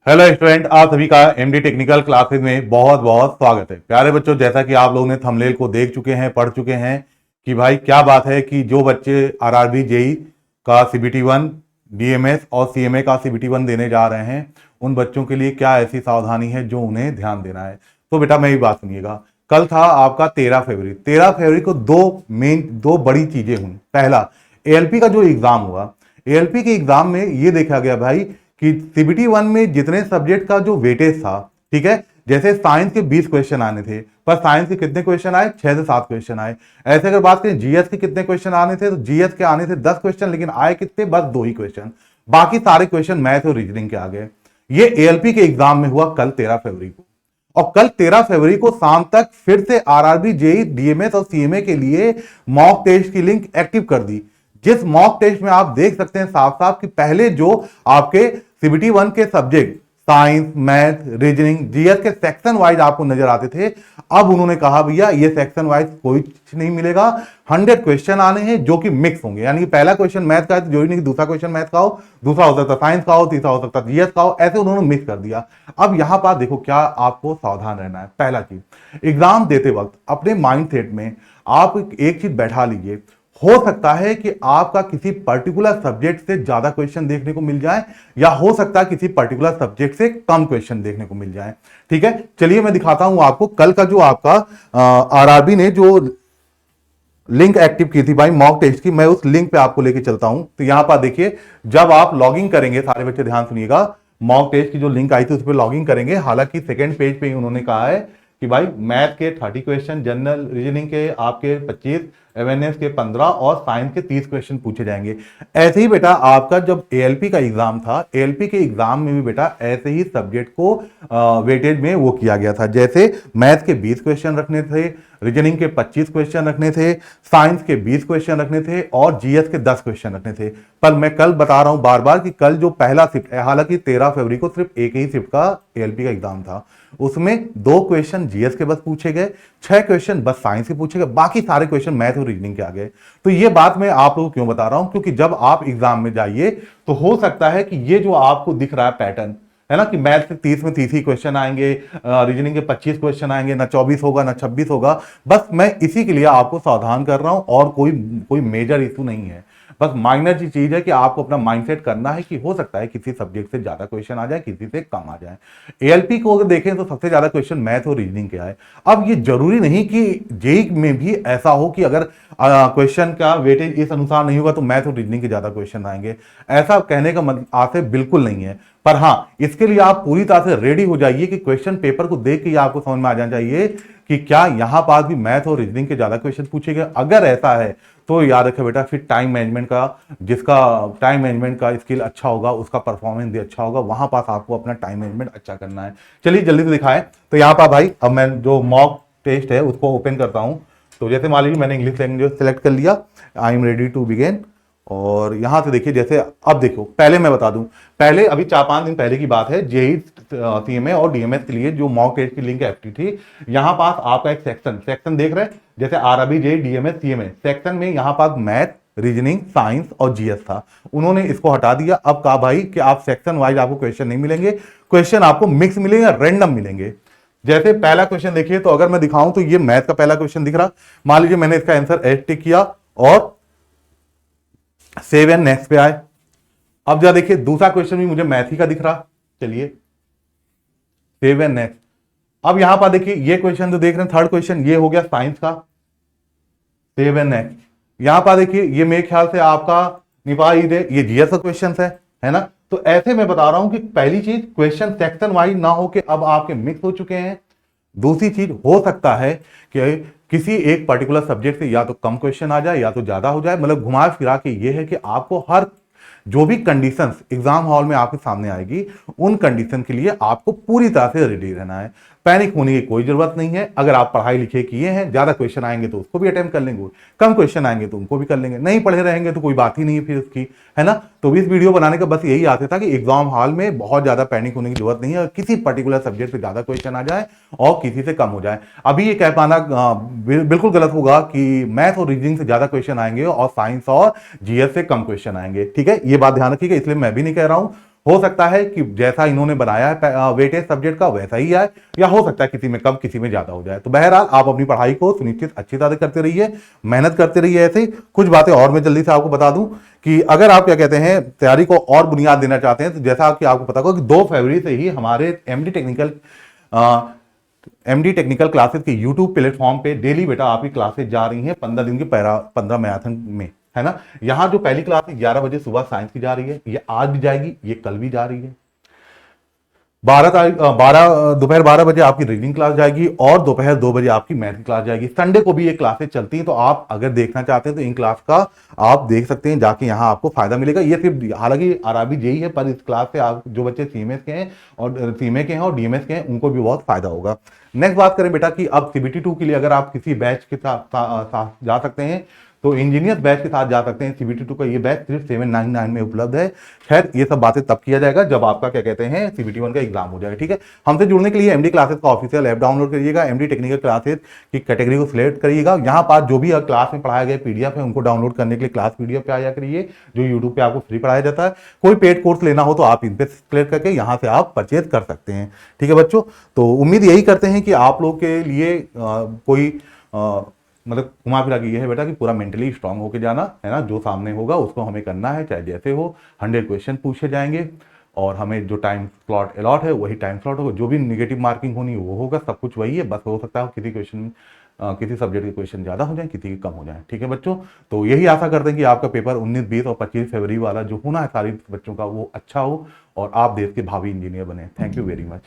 Hello student, आप सभी का एमडी टेक्निकल क्लासेस में बहुत बहुत स्वागत है। प्यारे बच्चों, जैसा कि आप लोगों ने थंबनेल को देख चुके हैं, पढ़ चुके हैं कि भाई क्या बात है कि जो बच्चे आरआरबी जेई का सीबीटी 1, डीएमएस और सीएमए का सीबीटी 1 देने जा रहे हैं, उन बच्चों के लिए क्या ऐसी सावधानी है जो उन्हें ध्यान देना है। तो बेटा मेरी बात सुनिएगा। कल था आपका 13 फरवरी। 13 फरवरी को दो बड़ी चीजें हुई। पहला, एएलपी का जो एग्जाम हुआ, एएलपी के एग्जाम में ये देखा गया भाई कि सीबीटी 1 में जितने सब्जेक्ट का जो वेटेज था, ठीक है, जैसे साइंस के 20 क्वेश्चन आने थे, पर साइंस के कितने क्वेश्चन आए? 6 से 7 क्वेश्चन आए। ऐसे अगर बात करें जीएस के कितने क्वेश्चन आने थे, तो जीएस के आने थे 10 क्वेश्चन, लेकिन आए कितने? बस 2 ही क्वेश्चन। बाकी सारे क्वेश्चन मैथ और रीजनिंग के आ गए। ये एएलपी के एग्जाम में हुआ कल 13 फरवरी को। और कल 13 फरवरी को शाम तक फिर से आरआरबी जेई डीएमएस और सीएमए के लिए मॉक टेस्ट की लिंक एक्टिव कर दी। जिस मॉक टेस्ट में आप देख सकते हैं साफ साफ कि पहले जो आपके सीबीटी 1 के subject science, math, reasoning, GS के सेक्शन वाइज आपको नजर आते थे, अब उन्होंने कहा भैया ये सेक्शन वाइज कोई नहीं मिलेगा। 100 क्वेश्चन आने हैं जो कि मिक्स होंगे, यानी कि पहला क्वेश्चन मैथ का है तो जरूरी नहीं कि दूसरा क्वेश्चन मैथ का हो, दूसरा हो सकता साइंस का हो, तीसरा हो सकता जीएस का हो, ऐसे उन्होंने मिक्स कर दिया। अब यहां पर देखो क्या आपको सावधान रहना है। पहला चीज, एग्जाम देते वक्त अपने माइंड सेट में आप एक चीज बैठा लीजिए, हो सकता है कि आपका किसी पर्टिकुलर सब्जेक्ट से ज्यादा क्वेश्चन देखने को मिल जाए, या हो सकता है किसी पर्टिकुलर सब्जेक्ट से कम क्वेश्चन देखने को मिल जाए। ठीक है, चलिए मैं दिखाता हूं आपको कल का जो आपका आरआरबी ने जो लिंक एक्टिव की थी भाई मॉक टेस्ट की, मैं उस लिंक पे आपको लेके चलता हूं। तो यहां पर देखिए, जब आप लॉगिन करेंगे, सारे बच्चे ध्यान सुनिएगा, मॉक टेस्ट की जो लिंक आई थी उस पर लॉगिन करेंगे। हालांकि सेकेंड पेज पे ही उन्होंने कहा है कि भाई मैथ के 30 क्वेश्चन, जनरल रीजनिंग के आपके 25, अवेयरनेस के 15 और साइंस के 30 क्वेश्चन पूछे जाएंगे। ऐसे ही बेटा आपका जब एएलपी का एग्जाम था, एएलपी के एग्जाम में भी बेटा ऐसे ही सब्जेक्ट को वेटेज में वो किया गया था। जैसे मैथ के 20 क्वेश्चन रखने थे, रीजनिंग के 25 क्वेश्चन रखने थे, साइंस के 20 क्वेश्चन रखने थे और जीएस के 10 क्वेश्चन रखने थे। पर मैं कल बता रहा हूं बार बार कि कल जो पहला शिफ्ट है, हालांकि 13 फरवरी को सिर्फ एक ही शिफ्ट का एएलपी का एग्जाम था, उसमें 2 क्वेश्चन जीएस के बस पूछे गए, 6 क्वेश्चन बस साइंस के पूछे गए, बाकी सारे क्वेश्चन मैथ और रीजनिंग के आ गए। तो ये बात मैं आप लोगों को क्यों बता रहा हूं, क्योंकि जब आप एग्जाम में जाइए तो हो सकता है कि ये जो आपको दिख रहा है पैटर्न है ना, कि मैथ के 30 में 30 ही क्वेश्चन आएंगे, रीजनिंग के 25 क्वेश्चन आएंगे, ना 24 होगा ना 26 होगा। बस मैं इसी के लिए आपको सावधान कर रहा हूं, और कोई कोई मेजर इशू नहीं है। बस माइनर सी चीज है कि आपको अपना माइंडसेट करना है कि हो सकता है किसी सब्जेक्ट से ज्यादा क्वेश्चन आ जाए, किसी से कम आ जाए। एएलपी को अगर देखें तो सबसे ज्यादा क्वेश्चन मैथ और रीजनिंग के आए। अब ये जरूरी नहीं कि जेई में भी ऐसा हो कि अगर क्वेश्चन का वेटेज इस अनुसार नहीं होगा तो मैथ और रीजनिंग के ज्यादा क्वेश्चन आएंगे, ऐसा कहने का मतलब आशय बिल्कुल नहीं है। पर हां, इसके लिए आप पूरी तरह से रेडी हो जाइए कि क्वेश्चन पेपर को देख के आपको समझ में आ जाना चाहिए कि क्या यहां पास भी मैथ और रीजनिंग के ज्यादा क्वेश्चन पूछे गए। अगर ऐसा है तो याद रखें बेटा, फिर टाइम मैनेजमेंट का, जिसका टाइम मैनेजमेंट का स्किल अच्छा होगा, उसका परफॉर्मेंस भी अच्छा होगा, वहां पास आपको अपना टाइम मैनेजमेंट अच्छा करना है। चलिए जल्दी से दिखाएं। तो यहां पर भाई अब मैं जो मॉक टेस्ट है उसको ओपन करता हूं। तो जैसे मान लीजिए मैंने इंग्लिश लैंग्वेज सेलेक्ट कर लिया, I am ready to begin. और यहां से देखिए, जैसे अब देखो, पहले मैं बता दूं, पहले अभी 4-5 दिन पहले की बात है, जेई सीएमए और डीएमएस के लिए जो मॉक टेस्ट की लिंक एक्टिव थी, यहां पास आपका एक सेक्शन देख रहे हैं, जैसे RRB JE DMs CMA section में यहां पास मैथ, रीजनिंग, साइंस और जीएस था। उन्होंने इसको हटा दिया। अब कहा भाई कि आप सेक्शन वाइज आपको क्वेश्चन नहीं मिलेंगे, क्वेश्चन आपको मिक्स मिलेंगे, रैंडम मिलेंगे। जैसे पहला क्वेश्चन देखिए, तो अगर मैं दिखाऊं तो ये मैथ का पहला क्वेश्चन दिख रहा, मान लीजिए मैंने इसका आंसर एच टिक किया और सेव एंड नेक्स्ट पे आए। अब जरा देखिए दूसरा क्वेश्चन भी मुझे मैथ ही का दिख रहा, चलिए सेव एंड नेक्स्ट। अब यहां पर देखिए ये क्वेश्चन जो देख रहे हैं, थर्ड क्वेश्चन ये हो गया साइंस का, सेव एंड नेक्स्ट। यहां पर देखिए ये मेरे ख्याल से आपका निपा ईद है, ये जीएस का क्वेश्चन है ना। तो ऐसे मैं बता रहा हूं कि पहली चीज, क्वेश्चन सेक्शन वाइज ना हो के अब आपके मिक्स हो चुके हैं। दूसरी चीज, हो सकता है कि किसी एक पर्टिकुलर सब्जेक्ट से या तो कम क्वेश्चन आ जाए या तो ज्यादा हो जाए। मतलब घुमा फिरा के ये है कि आपको हर जो भी कंडीशंस एग्जाम हॉल में आपके सामने आएगी, उन कंडीशन के लिए आपको पूरी तरह से रेडी रहना है। पैनिक होने की कोई जरूरत नहीं है। अगर आप पढ़ाई लिखे किए हैं, ज्यादा क्वेश्चन आएंगे तो उसको भी अटेम्प्ट कर लेंगे, कम क्वेश्चन आएंगे तो उनको भी कर लेंगे, नहीं पढ़े रहेंगे तो कोई बात ही नहीं है फिर उसकी, है ना। तो इस वीडियो बनाने का बस यही आता था कि एग्जाम हॉल में बहुत ज्यादा पैनिक होने की जरूरत नहीं है, किसी पर्टिकुलर सब्जेक्ट से ज्यादा क्वेश्चन आ जाए और किसी से कम हो जाए। अभी ये कह पाना बिल्कुल गलत होगा कि मैथ और रीजनिंग से ज्यादा क्वेश्चन आएंगे और साइंस और जीएस से कम क्वेश्चन आएंगे। ठीक है, ये बात ध्यान रखिएगा, इसलिए मैं भी नहीं कह रहा हूं। हो सकता है कि जैसा इन्होंने बनाया है वेटेज सब्जेक्ट का वैसा ही आए, या हो सकता है किसी में कम किसी में ज्यादा हो जाए। तो बहरहाल आप अपनी पढ़ाई को सुनिश्चित अच्छी तरह करते रहिए, मेहनत करते रहिए। ऐसे ही कुछ बातें और मैं जल्दी से आपको बता दूं कि अगर आप क्या कहते हैं तैयारी को और बुनियाद देना चाहते हैं, तो जैसा कि आपको पता होगा कि 2 फरवरी से ही हमारे एमडी टेक्निकल क्लासेस के यूट्यूब प्लेटफॉर्म पे डेली बेटा आपकी क्लासेस जा रही हैं 15 दिन के 15 मैराथन में, है ना। यहां जो पहली क्लास 11 बजे सुबह साइंस की जा रही है, ये आज भी जाएगी, ये कल भी जा रही है। 12 दोपहर 12 बजे आपकी रीडिंग क्लास जाएगी और दोपहर 2 बजे आपकी मैथ की क्लास जाएगी। संडे को भी ये क्लासेस चलती हैं, तो आप अगर देखना चाहते हैं तो इन क्लास का आप देख सकते हैं जाके, यहाँ आपको फायदा मिलेगा। ये सिर्फ हालांकि आरआरबी जेई है, पर इस क्लास से आप जो बच्चे सीएमएस के हैं और सीएमए के हैं और डीएमएस के हैं, उनको भी बहुत फायदा होगा। नेक्स्ट बात करें बेटा कि अब सीबीटी 2 के लिए अगर आप किसी बैच के साथ जा सकते हैं, तो इंजीनियर बैच के साथ जा सकते हैं। सीबीटी 2 का ये बैच सिर्फ 799 में उपलब्ध है। खैर ये सब बातें तब किया जाएगा जब आपका क्या कहते हैं सीबीटी 1 का एग्जाम हो जाएगा, ठीक है। हमसे जुड़ने के लिए एमडी क्लासेस का ऑफिशियल ऐप डाउनलोड करिएगा, एमडी टेक्निकल क्लासेस की कैटेगरी को सिलेक्ट करिएगा। यहाँ पर जो भी क्लास में पढ़ाया गया पीडीएफ है उनको डाउनलोड करने के लिए क्लास पीडीएफ पे आया करिए, जो यूट्यूब पे आपको फ्री पढ़ाया जाता है। कोई पेड कोर्स लेना हो तो आप इन पे क्लिक करके यहाँ से आप परचेज कर सकते हैं, ठीक है बच्चों। तो उम्मीद यही करते हैं कि आप लोग के लिए कोई मतलब घुमा फिरा के ये है बेटा कि पूरा मेंटली स्ट्रांग होके जाना है ना, जो सामने होगा उसको हमें करना है, चाहे जैसे हो। 100 क्वेश्चन पूछे जाएंगे और हमें जो टाइम स्लॉट अलॉट है वही टाइम स्लॉट होगा, जो भी निगेटिव मार्किंग होनी वो होगा, सब कुछ वही है। बस हो सकता है किसी क्वेश्चन किसी सब्जेक्ट के क्वेश्चन ज्यादा हो जाए, किसी के कम हो जाए, ठीक है बच्चों। तो यही आशा करते हैं कि आपका पेपर 19, 20 और 25 फरवरी वाला जो होना है सारी बच्चों का वो अच्छा हो और आप देश के भावी इंजीनियर बने। Thank you very much.